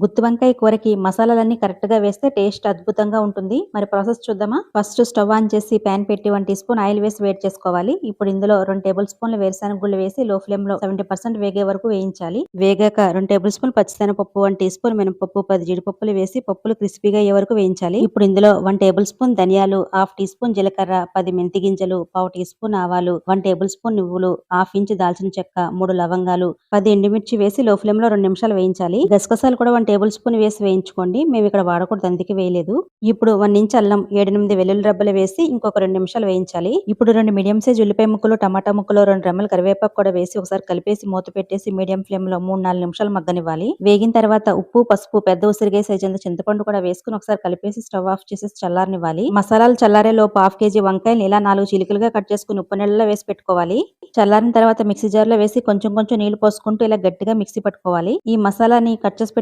గుత్తి వంకాయ కూరకి మసాలాలన్నీ కరెక్ట్ గా వేస్తే టేస్ట్ అద్భుతంగా ఉంటుంది. మరి ప్రాసెస్ చూద్దామా? ఫస్ట్ స్టవ్ ఆన్ చేసి పాన్ పెట్టి 1 టీ స్పూన్ ఆయిల్ వేసి వేడి చేసుకోవాలి. ఇప్పుడు ఇందులో 2 టేబుల్ స్పూన్ల వేరుశనగ గుళ్ళు వేసి లో ఫ్లేమ్ లో 70% వేగే వరకు వేయించాలి. వేగాక 2 టేబుల్ స్పూన్ పచ్చిశనగపప్పు, 1 టీ స్పూన్ మినపప్పు, 10 జీడిపప్పులు వేసి పప్పులు క్రిస్పీగా అయ్యే వరకు వేయించాలి. ఇప్పుడు ఇందులో 1 టేబుల్ స్పూన్ ధనియాలు, హాఫ్ టీ స్పూన్ జీలకర్ర, 10 మెంతి గింజలు, పావు టీ స్పూన్ ఆవాలు, 1 టేబుల్ స్పూన్ నువ్వులు, హాఫ్ ఇంచ్ దాల్చిన చెక్క, 3 లవంగాలు, 10 ఎండుమిర్చి వేసి లో ఫ్లేమ్ లో 2 నిమిషాలు వేయించాలి. గసగసాలు కూడా 1 టేబుల్ స్పూన్ వేసి వేయించుకోండి. మేము ఇక్కడ వాడకూడదు, అందుకే వేయలేదు. ఇప్పుడు 1 ఇంచ్ అల్లం, 7-8 వెల్లుల్లి రబ్బలు వేసి ఇంకొక 2 నిమిషాలు వేయించాలి. ఇప్పుడు 2 మీడియం సైజ్ ఉల్లిపాయ ముక్కలు, టమాటా ముక్కలు, 2 రెమ్మలు కరివేపాకు కూడా వేసి ఒకసారి కలిపేసి మూత పెట్టేసి మీడియం ఫ్లేమ్ లో 3-4 నిమిషాలు మగ్గనివ్వాలి. వేగిన తర్వాత ఉప్పు, పసుపు, పెద్ద ఉసిరికాయ సైజ్ అంత చింతపండు కూడా వేసుకుని ఒకసారి కలిపేసి స్టవ్ ఆఫ్ చేసేసి చల్లారనివ్వాలి. మసాలాలు చల్లారే లోపు 1/2 కేజీ వంకాయలు ఇలా 4 చీలికలుగా కట్ చేసుకుని ఉప్పు నీళ్ళలో వేసి పెట్టుకోవాలి. చల్లారిన తర్వాత మిక్సీ జార్ లో వేసి కొంచెం కొంచెం నీళ్లు పోసుకుంటూ ఇలా గట్టిగా మిక్సీ పట్టుకోవాలి. ఈ మసాలాని కట్ చేసి